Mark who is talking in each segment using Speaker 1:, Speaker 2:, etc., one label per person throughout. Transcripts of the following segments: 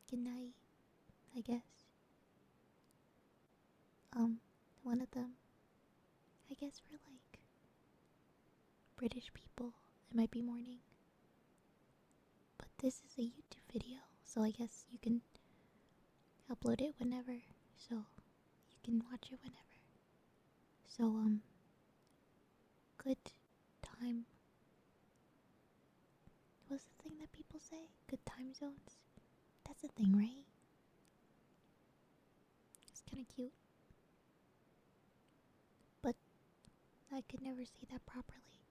Speaker 1: Good night, I guess. One of them, I guess for like British people, it might be morning. But this is a YouTube video, so I guess you can upload it whenever, so you can watch it whenever. So, good time. What's the thing that people say? Good time zones? That's a thing, right? It's kinda cute. But I could never say that properly,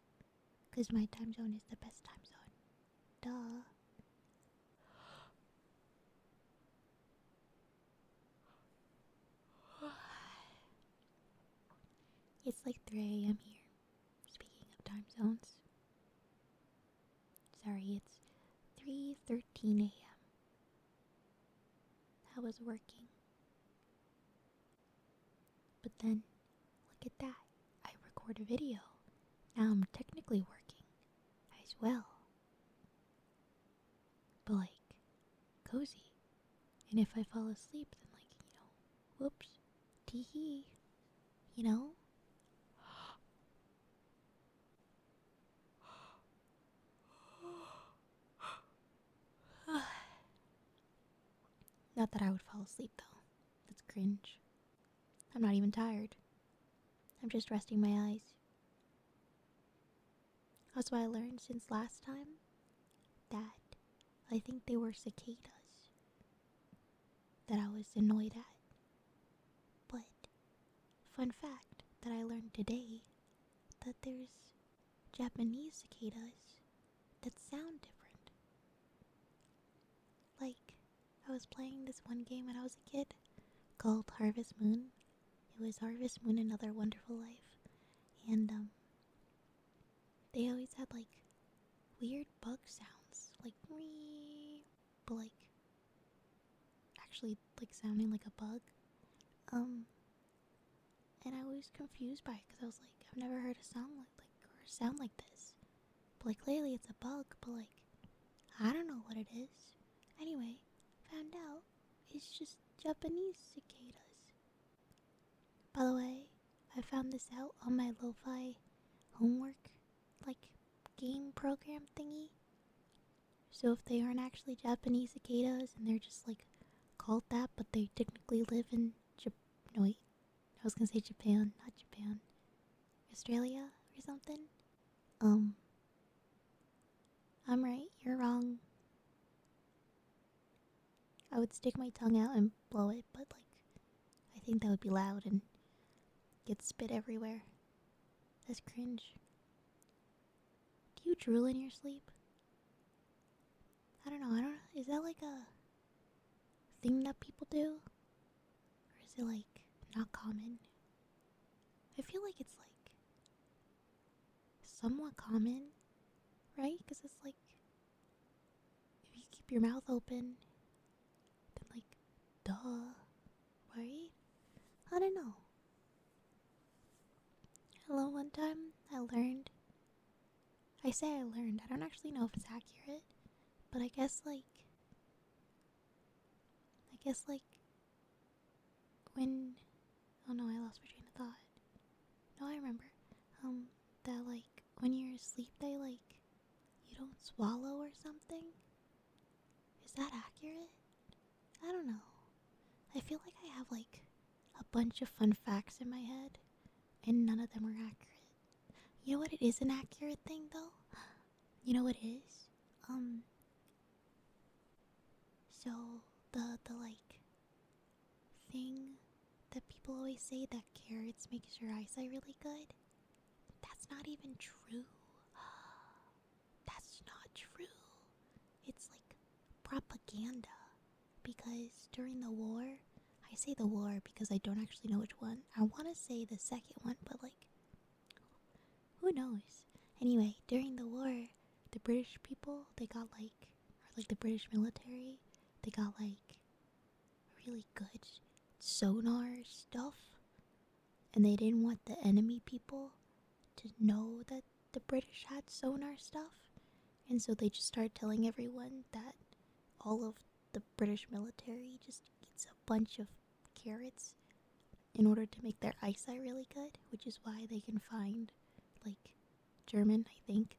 Speaker 1: because my time zone is the best time zone. Duh. It's like 3 a.m. here. Speaking of time zones. Sorry, it's 3:13 a.m. I was working. But then, look at that. I record a video. Now I'm technically working as well. But like, cozy. And if I fall asleep, then like, whoops. Tee hee. You know? Not that I would fall asleep though. That's cringe. I'm not even tired. I'm just resting my eyes. That's what I learned since last time, that I think they were cicadas that I was annoyed at. But, fun fact that I learned today, that there's Japanese cicadas that sound different. Like, I was playing this one game when I was a kid called Harvest Moon. It was Harvest Moon Another Wonderful Life. And, they always had like weird bug sounds. Like, wee, but like actually like sounding like a bug. And I was confused by it because I was like, I've never heard a song or a sound like this. But like clearly it's a bug, but like I don't know what it is. Anyway, found out it's just Japanese cicadas. By the way, I found this out on my lo-fi homework like game program thingy. So if they aren't actually Japanese cicadas and they're just like called that, but they technically live in no wait, I was gonna say Japan, not Japan, Australia or something. Um, I'm right, you're wrong. I would stick my tongue out and blow it, but like, I think that would be loud and get spit everywhere. That's cringe. Do you drool in your sleep? I don't know. Is that like a thing that people do? Or is it like not common? I feel like it's like somewhat common, right? Because it's like if you keep your mouth open, then like, duh, right? I don't know. Hello, one time I say I learned, I don't actually know if it's accurate, but I guess like when, oh no, I lost my train of thought. No, I remember, that like when you're asleep, they like, you don't swallow or something? Is that accurate? I don't know. I feel like I have like a bunch of fun facts in my head, and none of them are accurate. You know what it is an accurate thing though? You know what it is? So the like thing that people always say that carrots makes your eyesight really good. That's not even true. That's not true. It's like propaganda. Because during the war, I say the war because I don't actually know which one. I want to say the second one, but like, who knows? Anyway, during the war, the British people, they got like, or like the British military, they got like really good sonar stuff. And they didn't want the enemy people to know that the British had sonar stuff. And so they just started telling everyone that all of the British military just eats a bunch of carrots in order to make their eyesight really good, which is why they can find, like, German, I think,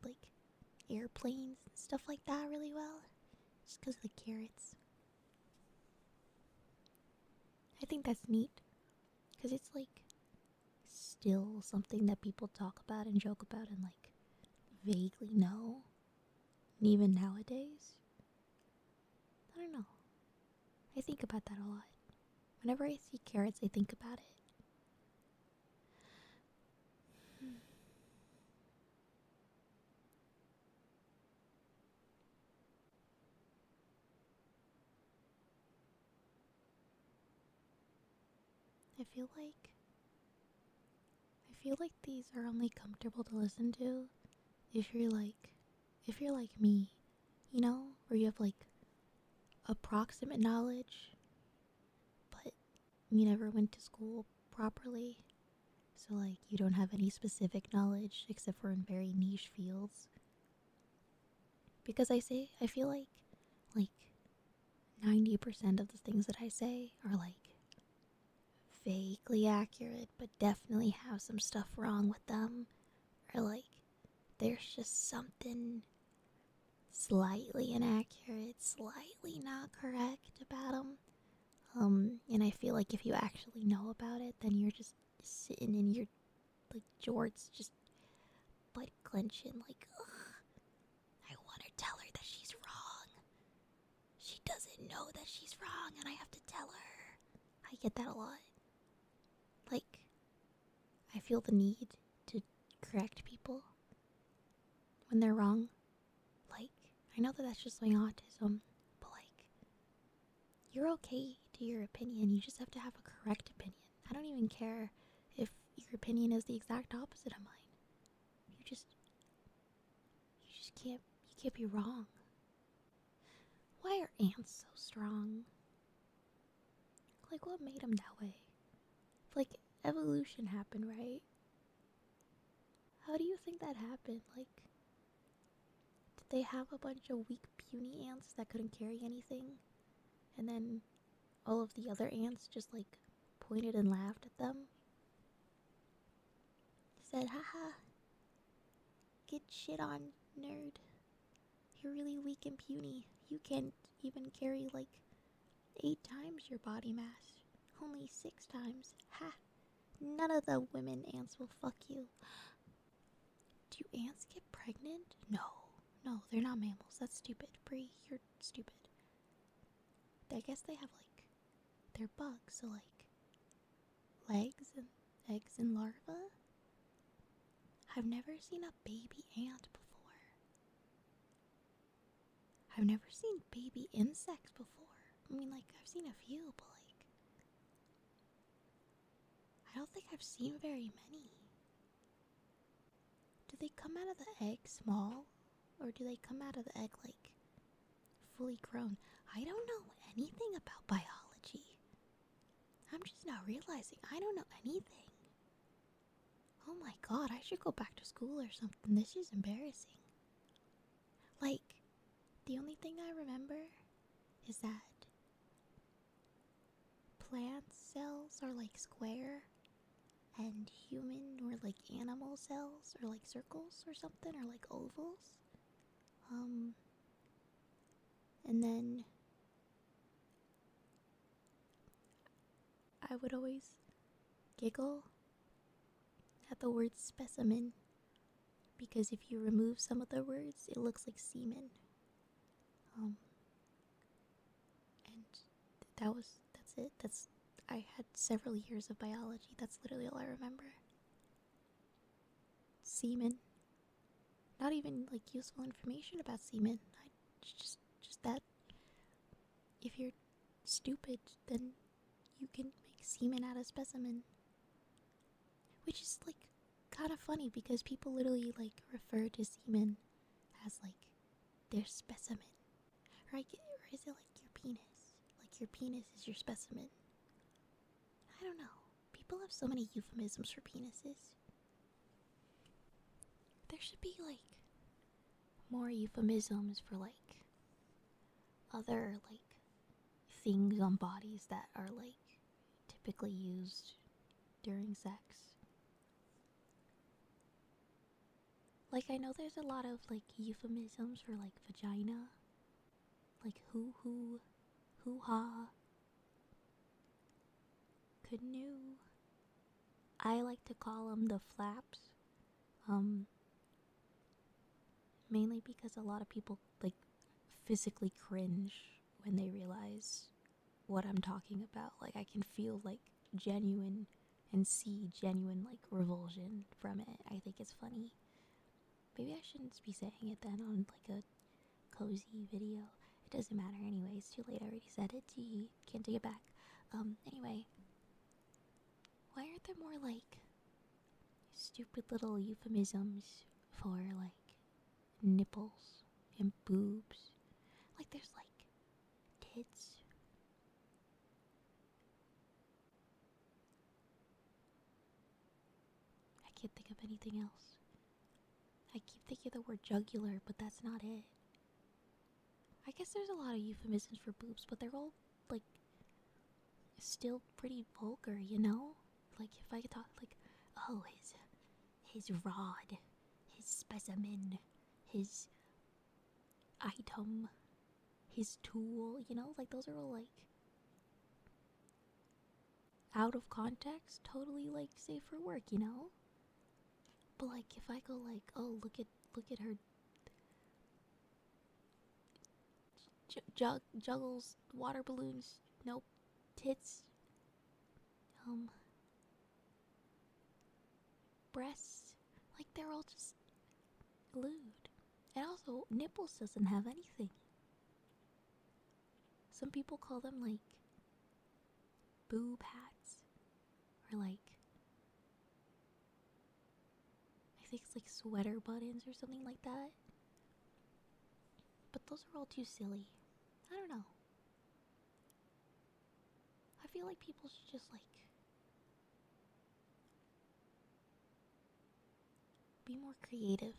Speaker 1: like, airplanes and stuff like that really well. Just because of the carrots. I think that's neat. Because it's, like, still something that people talk about and joke about and, like, vaguely know. And even nowadays. I don't know. I think about that a lot. Whenever I see carrots, I think about it. I feel like these are only comfortable to listen to if you're like me, you know, where you have like approximate knowledge, but you never went to school properly. So like you don't have any specific knowledge except for in very niche fields. Because I feel like 90% of the things that I say are like vaguely accurate, but definitely have some stuff wrong with them. Or like, there's just something slightly inaccurate, slightly not correct about them. And I feel like if you actually know about it, then you're just sitting in your, like, jorts, just butt clenching, like, ugh, I want to tell her that she's wrong. She doesn't know that she's wrong, and I have to tell her. I get that a lot. Like, I feel the need to correct people when they're wrong. Like, I know that that's just my autism, but like, you're okay to your opinion. You just have to have a correct opinion. I don't even care if your opinion is the exact opposite of mine. You can't be wrong. Why are ants so strong? Like, what made them that way? Like, evolution happened, right? How do you think that happened? Like, did they have a bunch of weak, puny ants that couldn't carry anything? And then all of the other ants just, like, pointed and laughed at them? Said, haha, get shit on, nerd. You're really weak and puny. You can't even carry, like, 8 times your body mass. Only 6 times. Ha! None of the women ants will fuck you. Do ants get pregnant? No, they're not mammals. That's stupid. Bree, you're stupid. I guess they have, like, they're bugs, so, like, legs and eggs and larvae? I've never seen a baby ant before. I've never seen baby insects before. I mean, like, I've seen a few, but, like, I don't think I've seen very many. Do they come out of the egg small? Or do they come out of the egg, like, fully grown? I don't know anything about biology. I'm just now realizing I don't know anything. Oh my god, I should go back to school or something. This is embarrassing. Like, the only thing I remember is that plant cells are like square and human or like animal cells are like circles or something, or like ovals. And then I would always giggle at the word specimen because if you remove some of the words, it looks like semen. And that's it. I had several years of biology. That's literally all I remember. Semen. Not even like useful information about semen. Just that if you're stupid, then you can make semen out of specimen. Which is like kind of funny because people literally like refer to semen as like their specimen. Or is it like your penis? Like your penis is your specimen. I don't know. People have so many euphemisms for penises. There should be like more euphemisms for like other like things on bodies that are like typically used during sex. Like I know there's a lot of like euphemisms for like vagina, like hoo ha, canoe. I like to call them the flaps. Um, Mainly because a lot of people like physically cringe when they realize what I'm talking about. Like I can feel like genuine and see genuine like revulsion from it. I think it's funny. Maybe I shouldn't be saying it then on like a cozy video. It doesn't matter anyway. It's too late. I already said it. Gee, can't take it back. Anyway, why aren't there more like stupid little euphemisms for like nipples and boobs? Like there's like tits. I can't think of anything else. I keep thinking the word jugular, but that's not it. I guess there's a lot of euphemisms for boobs, but they're all like still pretty vulgar, you know? Like if I could talk like, oh, his rod, his specimen, his item, his tool, you know? Like those are all like out of context, totally like safe for work, you know? But like if I go like, oh, look at her juggles water balloons, nope, tits, um breasts, like they're all just glued. And also nipples doesn't have anything. Some people call them like boob hats, or like I think it's like sweater buttons or something like that. But those are all too silly. I don't know. I feel like people should just like be more creative.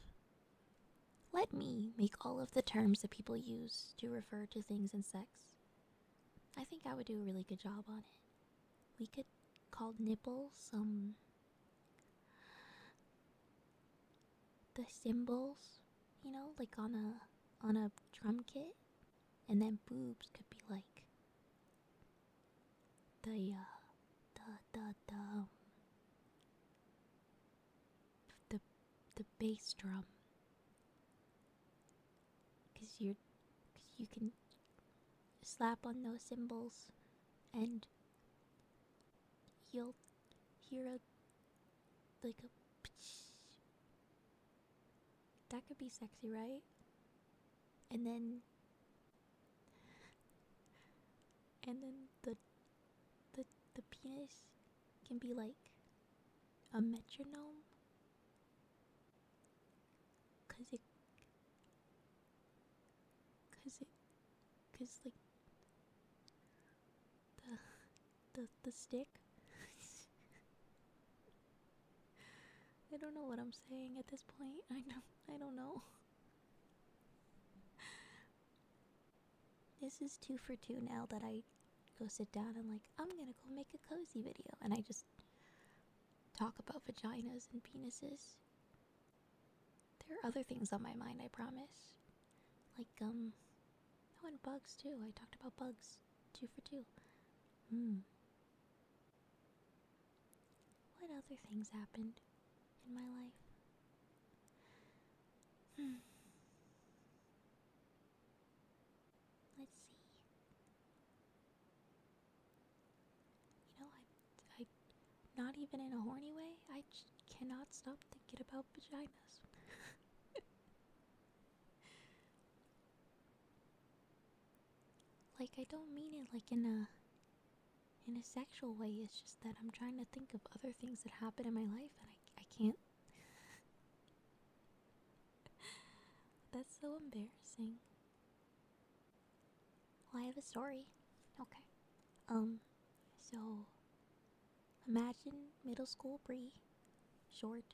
Speaker 1: Let me make all of the terms that people use to refer to things in sex. I think I would do a really good job on it. We could call nipples the cymbals, you know, like on a drum kit, and then boobs could be like the the the bass drum, because you can slap on those cymbals and you'll hear a like a that could be sexy, right? And then the the the penis can be like a metronome, cause it cause it cause like the stick. I don't know what I'm saying at this point. I don't know. This is 2 for 2 now that I go sit down and like I'm gonna go make a cozy video and I just talk about vaginas and penises. There are other things on my mind, I promise. Like oh, and bugs too. I talked about bugs. 2 for 2. What other things happened in my life? Let's see. You know, I not even in a horny way. I cannot stop thinking about vaginas. Like I don't mean it like in a sexual way. It's just that I'm trying to think of other things that happen in my life and I can't. That's so embarrassing. Well, I have a story. Okay. So imagine middle school Bree, short,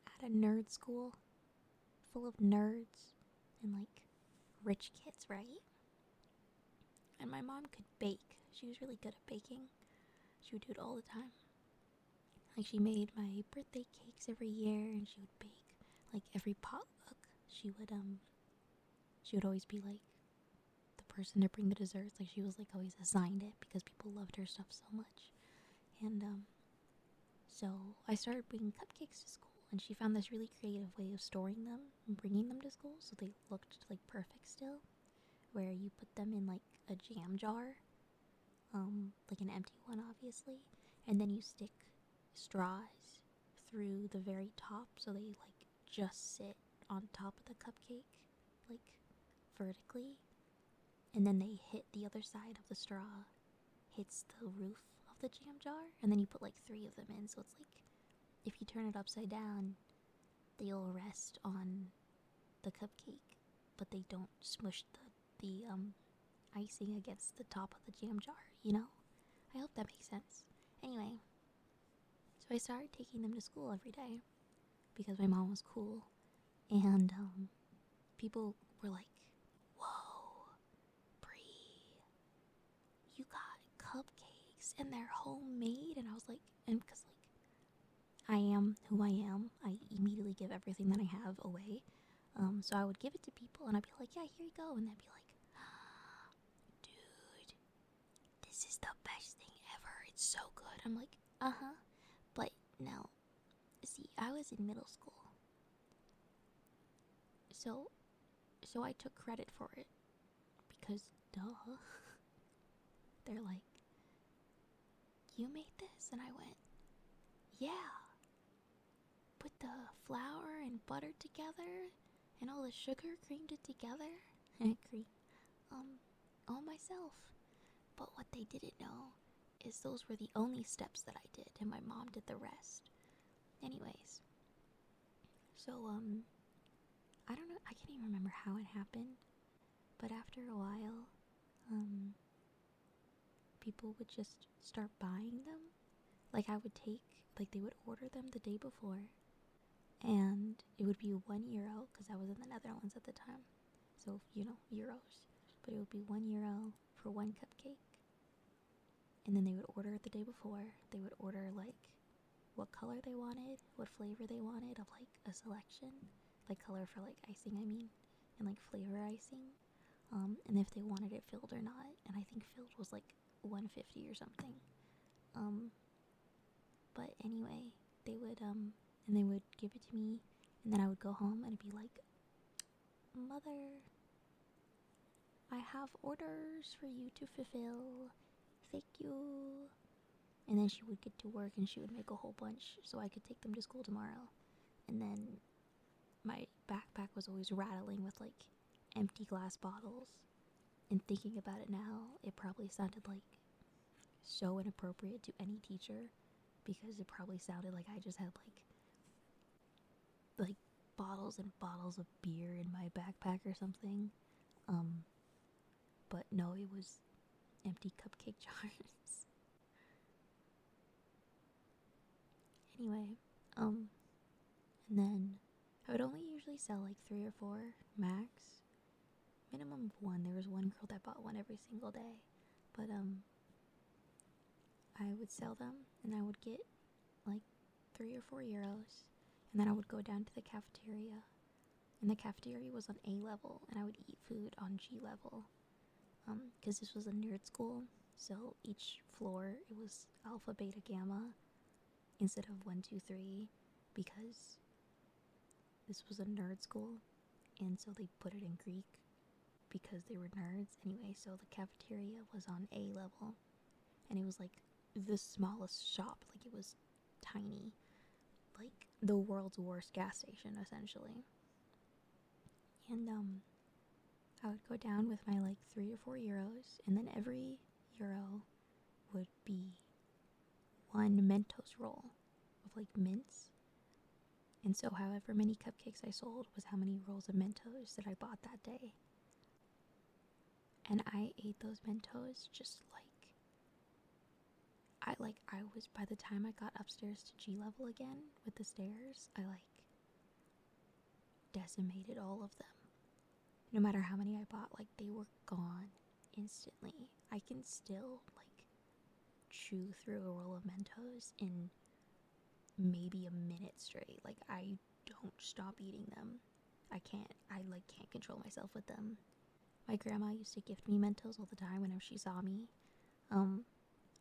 Speaker 1: at a nerd school full of nerds and like rich kids, right? And my mom could bake. She was really good at baking. She would do it all the time. Like, she made my birthday cakes every year, and she would bake. Like, every potluck, she would always be like the person to bring the desserts. Like, she was like always assigned it because people loved her stuff so much. And so I started bringing cupcakes to school, and she found this really creative way of storing them and bringing them to school so they looked like perfect still, where you put them in like a jam jar, like an empty one obviously, and then you stick straws through the very top so they like just sit on top of the cupcake, like vertically, and then they hit the other side of the straw, hits the roof of the jam jar, and then you put like 3 of them in, so it's like if you turn it upside down, they'll rest on the cupcake, but they don't smush the icing against the top of the jam jar, you know? I hope that makes sense. Anyway, so I started taking them to school every day because my mom was cool, and people were like, "Whoa, Bree, you got cupcakes and they're homemade," and I was like, and because like I am who I am, I immediately give everything that I have away. So I would give it to people, and I'd be like, "Yeah, here you go," and they'd be like, "Dude, this is the best thing ever. It's so good." I'm like, "Uh-huh." But now, see, I was in middle school. So I took credit for it because duh. They're like, "You made this?" And I went, "Yeah. Put the flour and butter together and all the sugar, creamed it together." And all myself. But what they didn't know is those were the only steps that I did, and my mom did the rest. Anyways, so I don't know, I can't even remember how it happened, but after a while, people would just start buying them. Like, they would order them the day before, and it would be €1 because I was in the Netherlands at the time, so euros. But it would be €1 for one cupcake, and then they would order it the day before. They would order like what color they wanted, what flavor they wanted of like a selection, like color for like icing, I mean, and like flavor icing, and if they wanted it filled or not. And I think filled was like 150 or something. But anyway, and they would give it to me, and then I would go home and be like, "Mother, I have orders for you to fulfill. Thank you." And then she would get to work and she would make a whole bunch so I could take them to school tomorrow. And then my backpack was always rattling with like empty glass bottles. And thinking about it now, it probably sounded like so inappropriate to any teacher, because it probably sounded like I just had like bottles and bottles of beer in my backpack or something. But no, it was empty cupcake jars. Anyway, and then I would only usually sell like 3 or 4 max. Minimum of 1. There was one girl that bought one every single day. But I would sell them, and I would get like 3 or 4 euros, and then I would go down to the cafeteria. And the cafeteria was on A level, and I would eat food on G level. Because this was a nerd school, so each floor it was alpha, beta, gamma instead of 1, 2, 3, because this was a nerd school, and so they put it in Greek because they were nerds. Anyway, so the cafeteria was on A level, and it was like the smallest shop. Like, it was tiny, like the world's worst gas station essentially. And I would go down with my like 3 or 4 euros, and then every euro would be 1 Mentos roll of like mints. And so however many cupcakes I sold was how many rolls of Mentos that I bought that day. And I ate those Mentos just like I was, by the time I got upstairs to G level again with the stairs, I like decimated all of them. no matter how many I bought, like they were gone instantly. I can still like chew through a roll of Mentos in maybe a minute straight. Like I don't stop eating them. I can't control myself with them. My grandma used to gift me Mentos all the time whenever she saw me. Um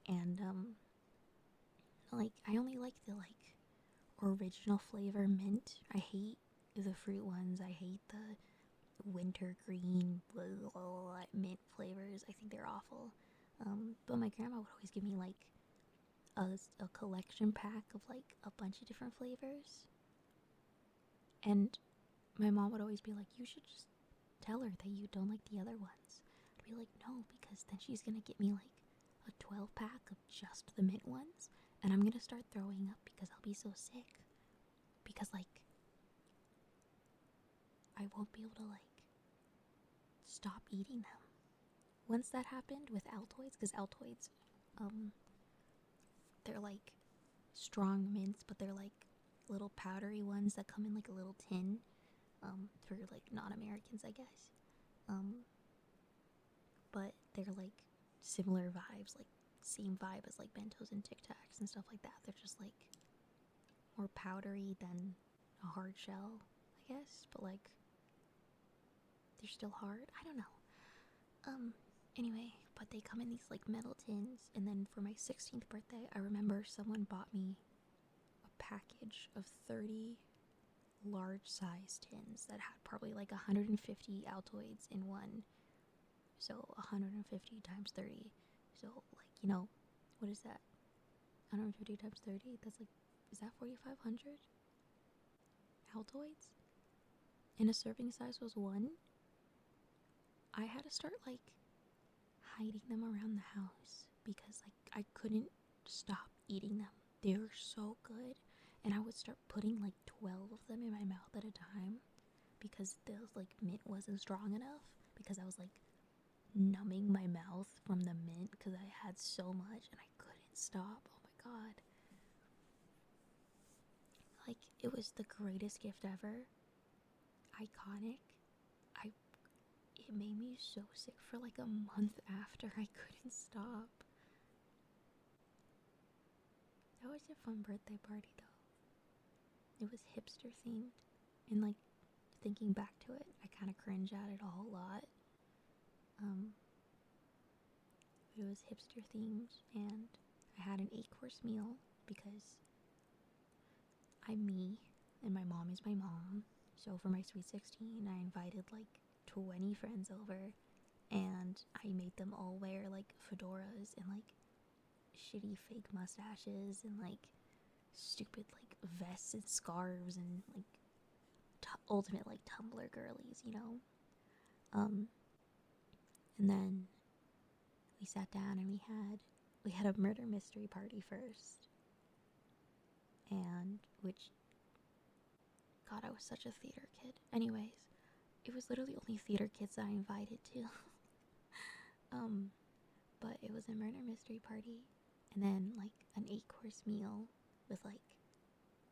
Speaker 1: and like I only like the like original flavor mint. I hate the fruit ones. I hate the wintergreen mint flavors. I think they're awful. But my grandma would always give me like a collection pack of like a bunch of different flavors. And my mom would always be like, you should just tell her that you don't like the other ones. I'd be like, no, because then she's gonna get me like a 12 pack of just the mint ones. And I'm gonna start throwing up because I'll be so sick. Because like, I won't be able to like stop eating them. Once that happened with Altoids, because Altoids, they're like strong mints, but they're like little powdery ones that come in like a little tin, for like non-Americans, I guess. But they're like similar vibes, like same vibe as like Bentos and Tic Tacs and stuff like that. They're just like more powdery than a hard shell, I guess, but like they're still hard. I don't know. Anyway, but they come in these like metal tins, and then for my 16th birthday, I remember someone bought me a package of 30 large size tins that had probably like 150 Altoids in one. So 150 times 30. So like, what is that? 150 times 30? That's like, is that 4,500 Altoids? And a serving size was one. I had to start like hiding them around the house because like I couldn't stop eating them. They were so good, and I would start putting like 12 of them in my mouth at a time because the like mint wasn't strong enough, because I was like numbing my mouth from the mint because I had so much and I couldn't stop. Oh my god. Like, it was the greatest gift ever. Iconic. I It made me so sick for like a month after. I couldn't stop. That was a fun birthday party though. It was hipster themed, and like thinking back to it, I kind of cringe at it a whole lot. But it was hipster themed, and I had an 8-course meal because I'm me and my mom is my mom. So for my sweet 16, I invited like 20 friends over, and I made them all wear like fedoras and like shitty fake mustaches and like stupid like vests and scarves and like ultimate like Tumblr girlies. And then we sat down and we had a murder mystery party first, and which, God, I was such a theater kid. Anyways, it was literally only theater kids that I invited to. But it was a murder mystery party, and then like an 8-course meal with like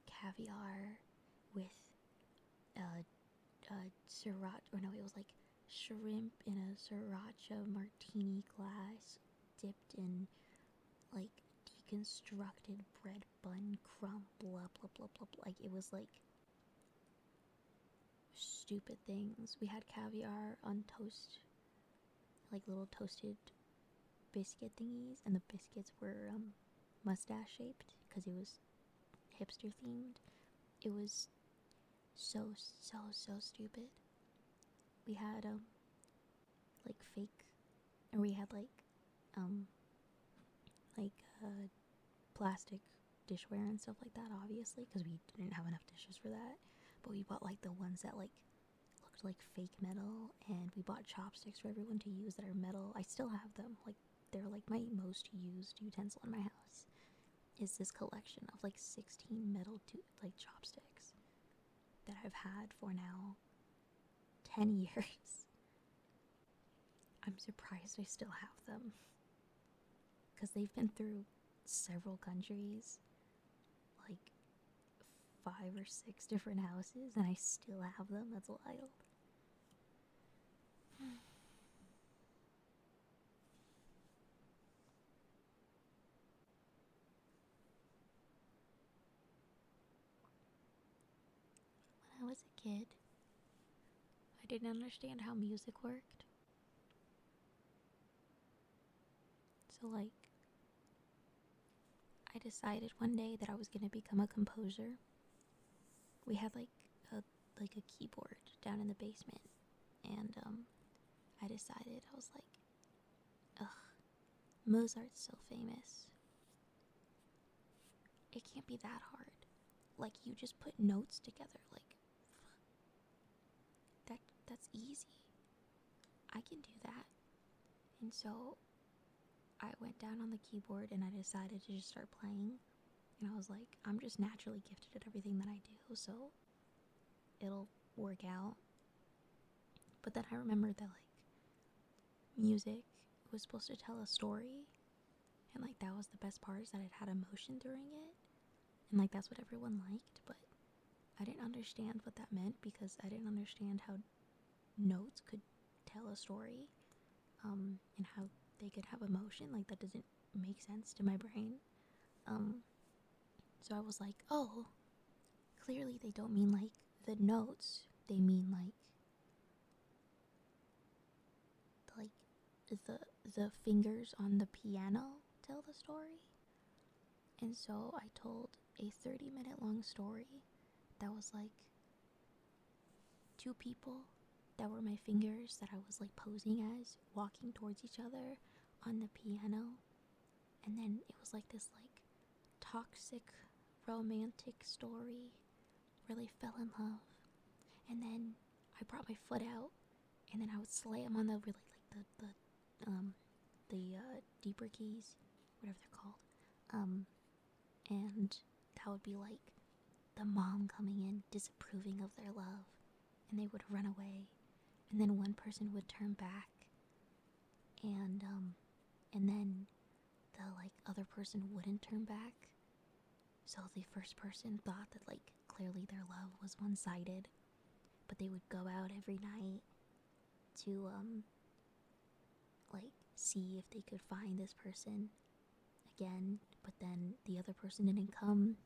Speaker 1: caviar, with sriracha, or no, it was like shrimp in a sriracha martini glass dipped in like deconstructed bread bun crumb, blah blah blah blah blah. Like, it was like stupid things. We had caviar on toast, like little toasted biscuit thingies, and the biscuits were mustache shaped because it was hipster themed. It was so stupid. We had like fake, or we had um like plastic dishware and stuff like that, obviously, because we didn't have enough dishes for that. But we bought like the ones that like looked like fake metal, and we bought chopsticks for everyone to use that are metal. I still have them. Like, they're like my most used utensil in my house. Is this collection of like 16 metal like chopsticks that I've had for now 10 years. I'm surprised I still have them, because they've been through several countries, like 5 or 6 different houses, and I still have them. That's wild. kid, I didn't understand how music worked. So, like, I decided one day that I was gonna become a composer. We had a keyboard down in the basement, and I decided, I was like, ugh, Mozart's so famous. It can't be that hard. Like, you just put notes together, like, that's easy. I can do that. And so I went down on the keyboard and I decided to just start playing. And I was like, I'm just naturally gifted at everything that I do, so it'll work out. But then I remembered that, like, music was supposed to tell a story, and, like, that was the best part, is that it had emotion during it, and, like, that's what everyone liked. But I didn't understand what that meant, because I didn't understand how notes could tell a story, and how they could have emotion. Like, that doesn't make sense to my brain. So I was like, oh, clearly they don't mean, like, the notes. They mean, like the fingers on the piano tell the story. And so I told a 30-minute long story that was like two people that were my fingers that I was like posing as, walking towards each other on the piano. And then it was like this like toxic romantic story where they fell in love. And then I brought my foot out, and then I would slam on the really like the deeper keys, whatever they're called. And that would be like the mom coming in disapproving of their love, and they would run away, and then one person would turn back, and then the like other person wouldn't turn back. So the first person thought that like clearly their love was one-sided, but they would go out every night to like see if they could find this person again. But then the other person didn't come,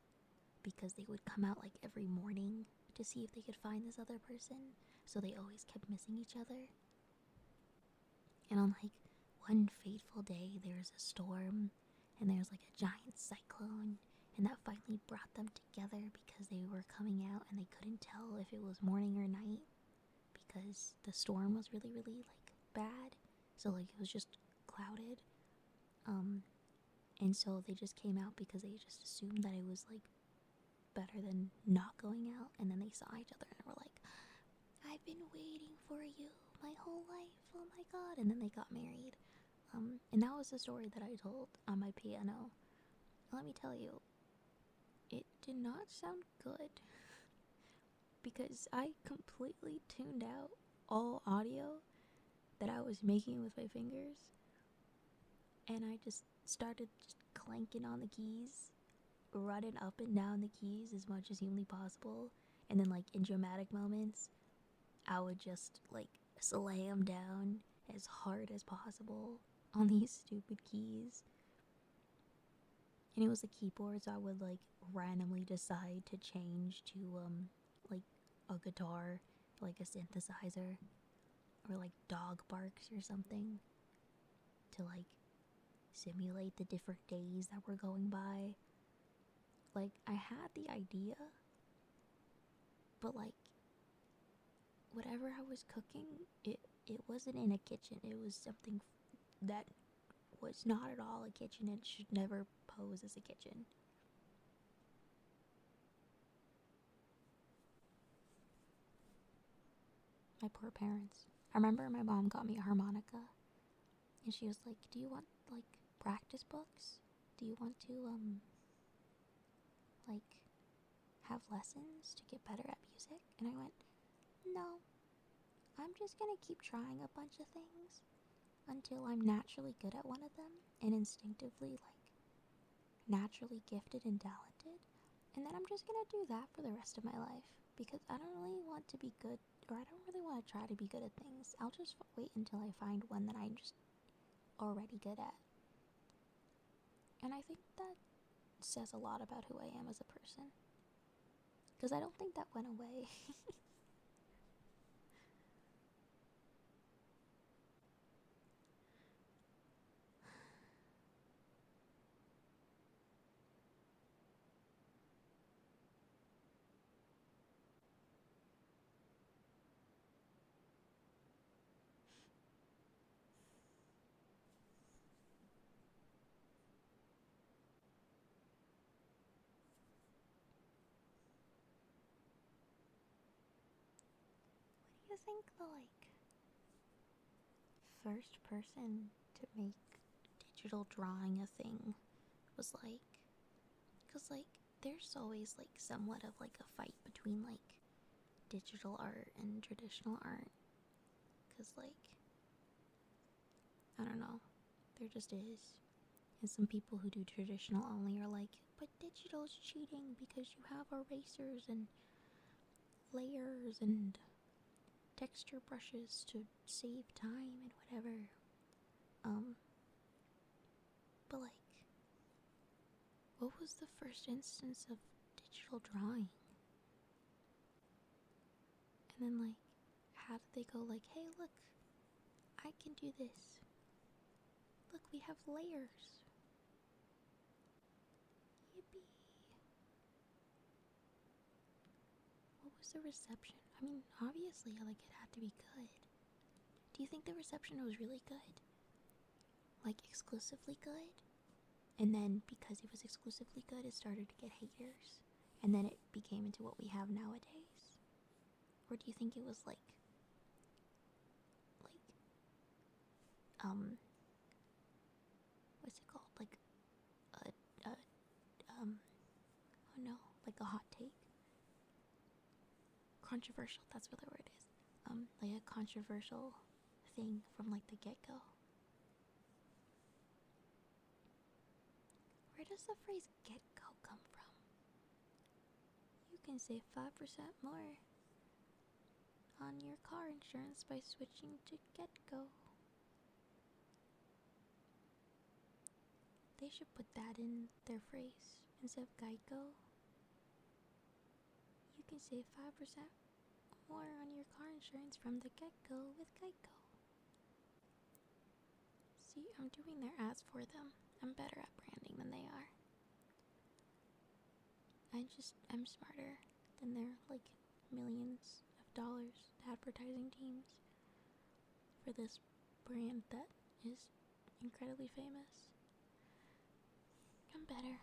Speaker 1: because they would come out like every morning to see if they could find this other person. So they always kept missing each other. And on like one fateful day, there was a storm, and there was like a giant cyclone, and that finally brought them together, because they were coming out and they couldn't tell if it was morning or night, because the storm was really, really like bad. So like it was just clouded. And so they just came out because they just assumed that it was like better than not going out. And then they saw each other and were like, I've been waiting for you my whole life, oh my god. And then they got married. And that was the story that I told on my piano. Let me tell you, it did not sound good, because I completely tuned out all audio that I was making with my fingers, and I just started just clanking on the keys, running up and down the keys as much as humanly possible. And then like in dramatic moments, I would just like slam down as hard as possible on these stupid keys. And it was a keyboard, so I would like randomly decide to change to like a guitar, like a synthesizer, or like dog barks or something, to like simulate the different days that were going by. Like, I had the idea, but like whatever I was cooking, it wasn't in a kitchen. It was something that was not at all a kitchen, and should never pose as a kitchen. My poor parents. I remember my mom got me a harmonica, and she was like, do you want like practice books? Do you want to like have lessons to get better at music? And I went, no, I'm just gonna keep trying a bunch of things until I'm naturally good at one of them, and instinctively like naturally gifted and talented, and then I'm just gonna do that for the rest of my life, because I don't really want to be good, or I don't really want to try to be good at things. I'll just wait until I find one that I'm just already good at. And I think that says a lot about who I am as a person, because I don't think that went away. think the first person to make digital drawing a thing was cause there's always somewhat of a fight between digital art and traditional art, cause I don't know, there just is. And some people who do traditional only are like, but digital's cheating because you have erasers and layers and texture brushes to save time and whatever. But what was the first instance of digital drawing? And then how did they go hey look, I can do this. Look, we have layers. Yippee. What was the reception? I mean, obviously, it had to be good. Do you think the reception was really good? Exclusively good? And then, because it was exclusively good, it started to get haters. And then it became into what we have nowadays? Or do you think it was what's it called? Oh no, a hot take? Controversial, that's what the word is. A controversial thing from the get-go. Where does the phrase get-go come from? You can save 5% more on your car insurance by switching to get-go. They should put that in their phrase instead of Geico. You can save 5% more on your car insurance from the get-go with Geico. See, I'm doing their ads for them. I'm better at branding than they are. I'm smarter than their millions of dollars advertising teams for this brand that is incredibly famous. I'm better.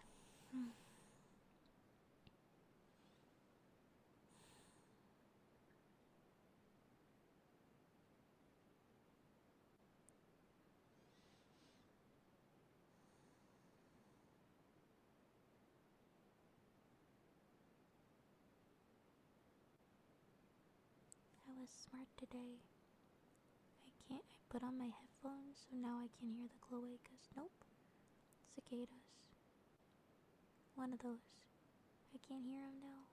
Speaker 1: I was smart today. I put on my headphones so now I can hear the cloacas. Nope. Cicadas. One of those. I can't hear them now.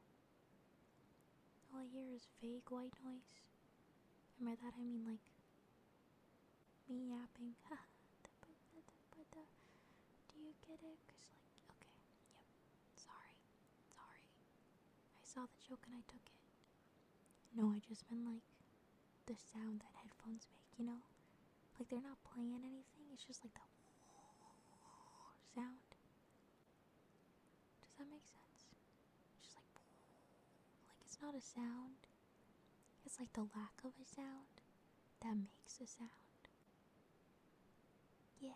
Speaker 1: All I hear is vague white noise. And by that I mean me yapping. Do you get it? Cause okay, yep. Sorry. I saw the joke and I took it. No, I just meant the sound that headphones make, you know? They're not playing anything, it's just the sound. Does that make sense? Just it's not a sound. It's the lack of a sound that makes a sound. Yeah.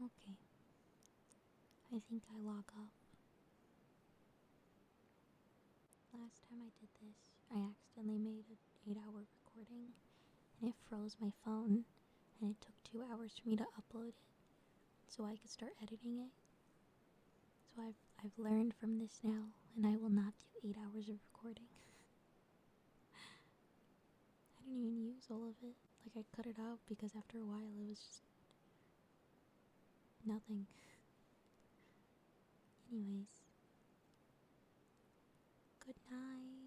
Speaker 1: Okay. I think I log off. Last time I did this, I accidentally made an 8-hour recording and it froze my phone and it took 2 hours for me to upload it so I could start editing it. So I've learned from this now and I will not do 8 hours of recording. I didn't even use all of it. I cut it out because after a while it was just nothing. Anyways, good night.